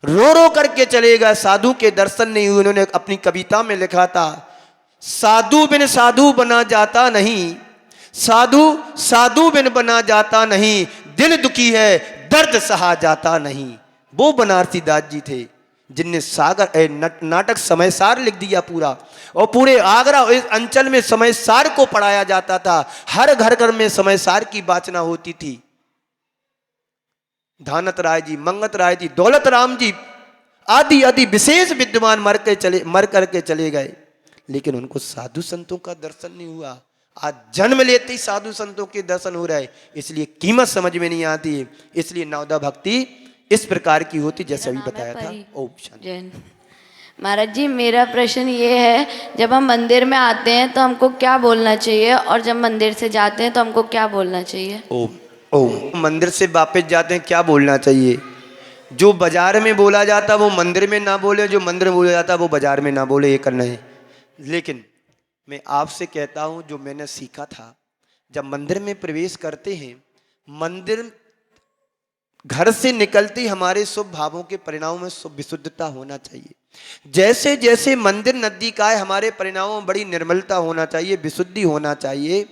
रो रो करके चले गए, साधु के दर्शन नहीं हुए। उन्होंने अपनी कविता में लिखा था, साधु बिन साधु बना जाता नहीं, साधु साधु बिन बना जाता नहीं, दिल दुखी है दर्द सहा जाता नहीं। वो बनारसी दास जी थे जिनने सागर नाटक समय सार लिख दिया पूरा, और पूरे आगरा इस अंचल में समय सार को पढ़ाया जाता था। हर घर घर में समय सार की वाचना होती थी। धानत राय जी, मंगत राय जी, दौलत राम जी आदि आदि विशेष विद्वान मर करके चले गए, लेकिन उनको साधु संतों का दर्शन नहीं हुआ। आज जन्म लेते ही साधु संतों के दर्शन हो रहे, इसलिए कीमत समझ में नहीं आती है। इसलिए नवदा भक्ति इस प्रकार की होती, जैसे अभी बताया था। ओम शांति। जैन महाराज जी, मेरा प्रश्न ये है, जब हम मंदिर में आते हैं तो हमको क्या बोलना चाहिए, और जब मंदिर से जाते हैं तो हमको क्या बोलना चाहिए? ओम ओम। मंदिर से वापस जाते हैं क्या बोलना चाहिए? जो बाजार में बोला जाता वो मंदिर में ना बोले, जो मंदिर में बोला जाता वो बाजार में ना बोले, ये करना है। लेकिन मैं आपसे कहता हूं, जो मैंने सीखा था, जब मंदिर में प्रवेश करते हैं, मंदिर घर से निकलते ही हमारे शुभ भावों के परिणामों में शुभ विशुद्धता होना चाहिए। जैसे जैसे मंदिर नदी का है, हमारे परिणामों में बड़ी निर्मलता होना चाहिए, विशुद्धि होना चाहिए।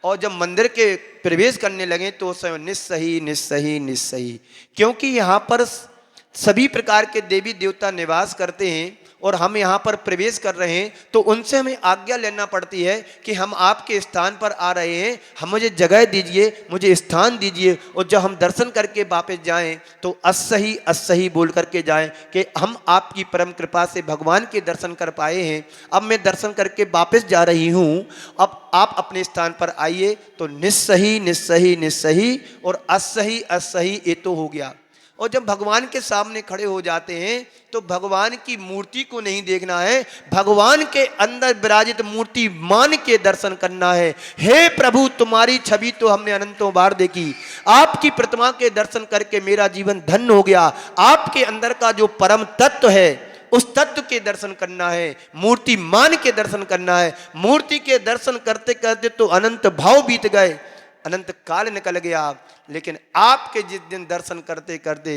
और जब मंदिर के प्रवेश करने लगे तो उस समय निस्सही निस्सही निस्सही, क्योंकि यहाँ पर सभी प्रकार के देवी देवता निवास करते हैं और हम यहाँ पर प्रवेश कर रहे हैं, तो उनसे हमें आज्ञा लेना पड़ती है कि हम आपके स्थान पर आ रहे हैं, हम मुझे जगह दीजिए, मुझे स्थान दीजिए। और जब हम दर्शन करके वापस जाएं तो अस्सही अस्सही बोल करके जाएं कि हम आपकी परम कृपा से भगवान के दर्शन कर पाए हैं, अब मैं दर्शन करके वापस जा रही हूँ, अब आप अपने स्थान पर आइए। तो निस्सही निस्सही निस्सही और अस्सही अस्सही, ये तो हो गया। और जब भगवान के सामने खड़े हो जाते हैं तो भगवान की मूर्ति को नहीं देखना है, भगवान के अंदर विराजित मूर्ति मान के दर्शन करना है। हे प्रभु, तुम्हारी छवि तो हमने अनंतों बार देखी, आपकी प्रतिमा के दर्शन करके मेरा जीवन धन्य हो गया। आपके अंदर का जो परम तत्व है उस तत्व के दर्शन करना है, मूर्ति मान के दर्शन करना है। मूर्ति के दर्शन करते करते तो अनंत भाव बीत गए, अनंत काल निकल गया। लेकिन आपके जिस दिन दर्शन करते करते,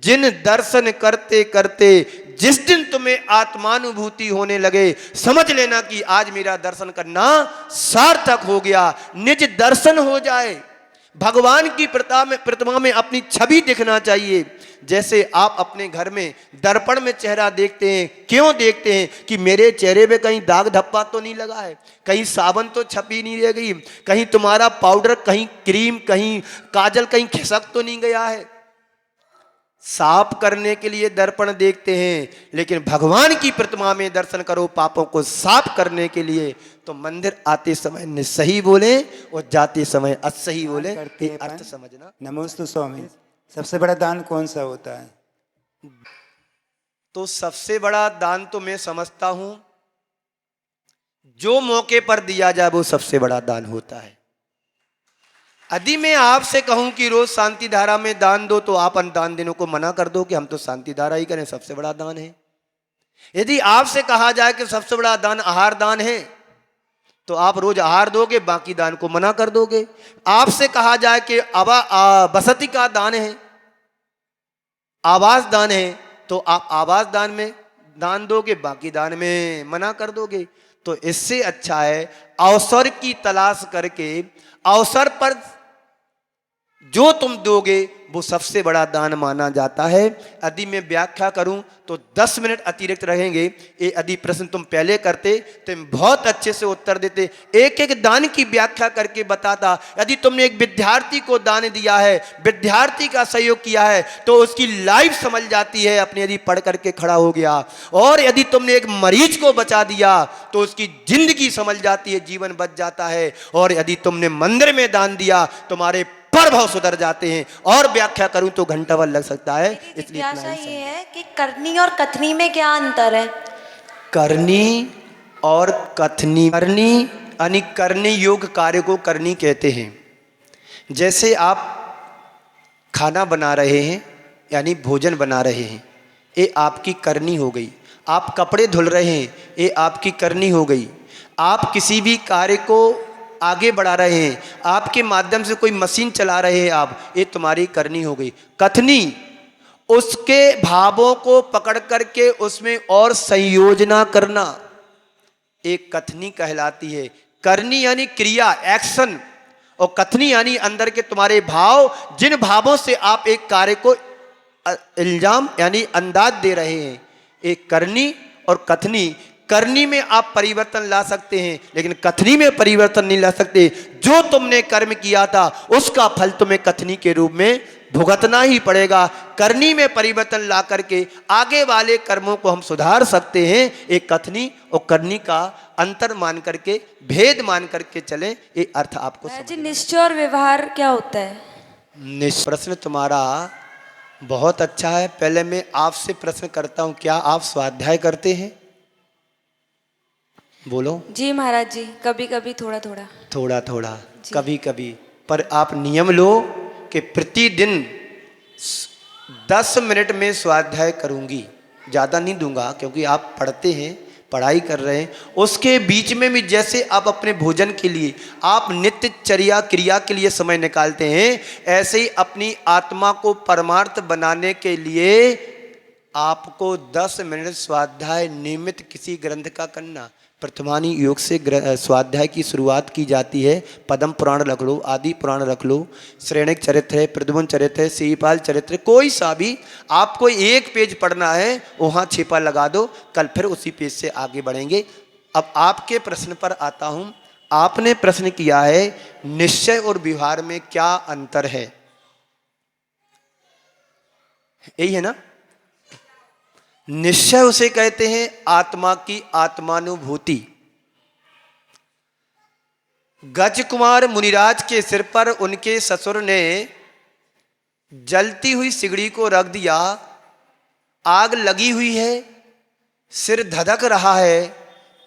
जिन दर्शन करते करते जिस दिन तुम्हें आत्मानुभूति होने लगे, समझ लेना कि आज मेरा दर्शन करना सार्थक हो गया। निज दर्शन हो जाए, भगवान की प्रतिमा में अपनी छवि दिखना चाहिए। जैसे आप अपने घर में दर्पण में चेहरा देखते हैं, क्यों देखते हैं? कि मेरे चेहरे पे कहीं दाग धब्बा तो नहीं लगा है, कहीं साबुन तो छपी नहीं रह गई, कहीं तुम्हारा पाउडर, कहीं क्रीम, कहीं काजल कहीं खिसक तो नहीं गया है। साफ करने के लिए दर्पण देखते हैं, लेकिन भगवान की प्रतिमा में दर्शन करो पापों को साफ करने के लिए। तो मंदिर आते समय निस्सही बोले और जाते समय अस्सही बोले, ये अर्थ समझना। नमोस्तु स्वामी। सबसे बड़ा दान कौन सा होता है? तो सबसे बड़ा दान तो मैं समझता हूं जो मौके पर दिया जाए वो सबसे बड़ा दान होता है। यदि मैं आपसे कहूं कि रोज शांति धारा में दान दो, तो आप दान देने को मना कर दो कि हम तो शांति धारा ही करें, सबसे बड़ा दान है। यदि आपसे कहा जाए कि सबसे बड़ा दान आहार दान है, तो आप रोज आहार दोगे, बाकी दान को मना कर दोगे। आपसे कहा जाए कि बसती का दान है, आवास दान है, तो आप आवास दान में दान दोगे, बाकी दान में मना कर दोगे। तो इससे अच्छा है अवसर की तलाश करके अवसर पर जो तुम दोगे वो सबसे बड़ा दान माना जाता है। यदि मैं व्याख्या करूं तो 10 मिनट अतिरिक्त रहेंगे। ये यदि प्रश्न तुम पहले करते तो मैं बहुत अच्छे से उत्तर देते, एक एक दान की व्याख्या करके बताता। यदि तुमने एक विद्यार्थी को दान दिया है, विद्यार्थी का सहयोग किया है, तो उसकी लाइफ समझ जाती है अपने, यदि पढ़ करके खड़ा हो गया। और यदि तुमने एक मरीज को बचा दिया तो उसकी जिंदगी समझ जाती है, जीवन बच जाता है। और यदि तुमने मंदिर में दान दिया तुम्हारे प्रभाव सुधर जाते हैं। और व्याख्या करूं तो घंटा भर लग सकता है, इसलिए इतना जिज्ञासा ही ये है कि करनी और कथनी में क्या अंतर है? करनी और कथनी, करनी यानी करने योग्य कार्य को करनी कहते हैं। जैसे आप खाना बना रहे हैं यानी भोजन बना रहे हैं, ये आपकी करनी हो गई। आप कपड़े धुल रहे हैं, ये आपकी करनी हो गई। आप किसी भी कार्य को आगे बढ़ा रहे हैं, आपके माध्यम से कोई मशीन चला रहे हैं आप, ये तुम्हारी करनी हो गई। कथनी उसके भावों को पकड़ करके उसमें और संयोजना करना, एक कथनी कहलाती है। करनी यानी क्रिया, एक्शन, और कथनी यानी अंदर के तुम्हारे भाव, जिन भावों से आप एक कार्य को इल्जाम यानी अंदाज दे रहे हैं। एक करनी और कथनी, करनी में आप परिवर्तन ला सकते हैं लेकिन कथनी में परिवर्तन नहीं ला सकते। जो तुमने कर्म किया था उसका फल तुम्हें कथनी के रूप में भुगतना ही पड़ेगा। करनी में परिवर्तन ला करके आगे वाले कर्मों को हम सुधार सकते हैं। एक कथनी और करनी का अंतर मान करके, भेद मान करके चले, ये अर्थ आपको जी निश्चय और व्यवहार क्या होता है? प्रश्न तुम्हारा बहुत अच्छा है। पहले मैं आपसे प्रश्न करता हूं, क्या आप स्वाध्याय करते हैं? बोलो। जी महाराज जी, कभी कभी थोड़ा थोड़ा। थोड़ा थोड़ा, कभी कभी, पर आप नियम लो कि प्रतिदिन 10 मिनट में स्वाध्याय करूंगी, ज़्यादा नहीं दूंगा, क्योंकि आप पढ़ते हैं, पढ़ाई कर रहे हैं। उसके बीच में भी जैसे आप अपने भोजन के लिए, आप नित्यचर्या क्रिया के लिए समय निकालते हैं, ऐसे ही अपनी आत्मा को परमार्थ बनाने के लिए आपको 10 मिनट स्वाध्याय नियमित किसी ग्रंथ का करना। प्रथमानी योग से स्वाध्याय की शुरुआत की जाती है। पद्म पुराण रख लो, आदि पुराण रख लो, श्रेणिक चरित्र है, प्रद्युम्न चरित्र है, शिवपाल चरित्र, कोई सा भी आपको एक पेज पढ़ना है, वहाँ छिपा लगा दो, कल फिर उसी पेज से आगे बढ़ेंगे। अब आपके प्रश्न पर आता हूँ। आपने प्रश्न किया है निश्चय और व्यवहार में क्या अंतर है, यही है ना? निश्चय उसे कहते हैं आत्मा की आत्मानुभूति। गज कुमार मुनिराज के सिर पर उनके ससुर ने जलती हुई सिगड़ी को रख दिया, आग लगी हुई है, सिर धधक रहा है,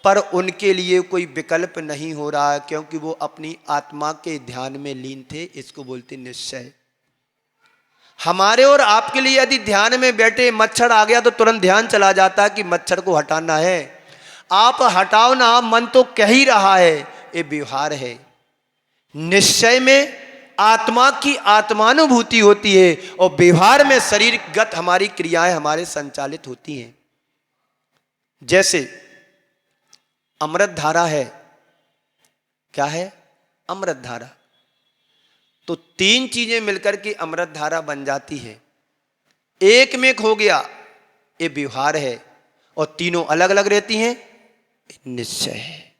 पर उनके लिए कोई विकल्प नहीं हो रहा है, क्योंकि वो अपनी आत्मा के ध्यान में लीन थे। इसको बोलते निश्चय। हमारे और आपके लिए यदि ध्यान में बैठे मच्छर आ गया तो तुरंत ध्यान चला जाता है कि मच्छर को हटाना है। आप हटाओ ना, मन तो कह ही रहा है, ये व्यवहार है। निश्चय में आत्मा की आत्मानुभूति होती है और व्यवहार में शरीरगत हमारी क्रियाएं हमारे संचालित होती हैं। जैसे अमृत धारा है, क्या है? अमृत धारा। तो 3 चीजें मिलकर के अमृत धारा बन जाती है। एक में खो गया, ये व्यवहार है, और तीनों अलग अलग रहती हैं, निश्चय है।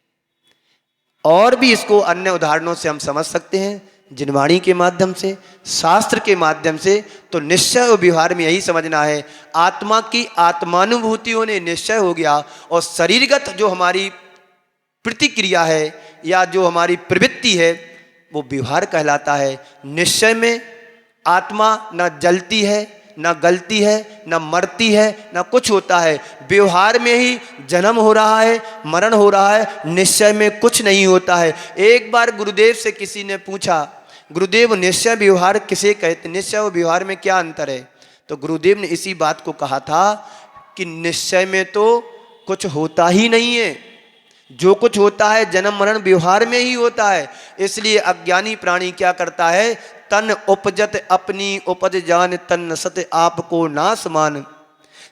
और भी इसको अन्य उदाहरणों से हम समझ सकते हैं, जिनवाणी के माध्यम से, शास्त्र के माध्यम से। तो निश्चय और व्यवहार में यही समझना है, आत्मा की आत्मानुभूति होने निश्चय हो गया, और शरीरगत जो हमारी प्रतिक्रिया है या जो हमारी प्रवृत्ति है वो व्यवहार कहलाता है। निश्चय में आत्मा न जलती है, न गलती है, न मरती है, न कुछ होता है। व्यवहार में ही जन्म हो रहा है, मरण हो रहा है, निश्चय में कुछ नहीं होता है। एक बार गुरुदेव से किसी ने पूछा, गुरुदेव निश्चय व्यवहार किसे कहते, निश्चय और व्यवहार में क्या अंतर है? तो गुरुदेव ने इसी बात को कहा था कि निश्चय में तो कुछ होता ही नहीं है, जो कुछ होता है जन्म मरण व्यवहार में ही होता है। इसलिए अज्ञानी प्राणी क्या करता है, तन उपजत अपनी उपज जान, तन सत आपको नास मान।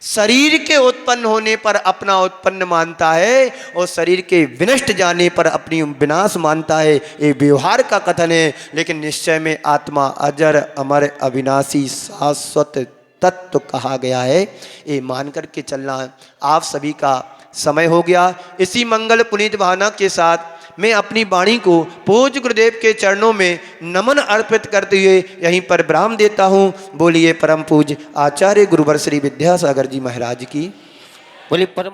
शरीर के उत्पन्न होने पर अपना उत्पन्न मानता है और शरीर के विनष्ट जाने पर अपनी विनाश मानता है। ये व्यवहार का कथन है, लेकिन निश्चय में आत्मा अजर अमर अविनाशी शाश्वत तत्व कहा गया है। ये मान करके चलना है। आप सभी का समय हो गया। इसी मंगल पुनीत भावना के साथ मैं अपनी वाणी को पूज्य गुरुदेव के चरणों में नमन अर्पित करते हुए यहीं पर विराम देता हूँ। बोलिए परम पूज्य आचार्य गुरुवर श्री विद्यासागर जी महाराज की। बोलिए परम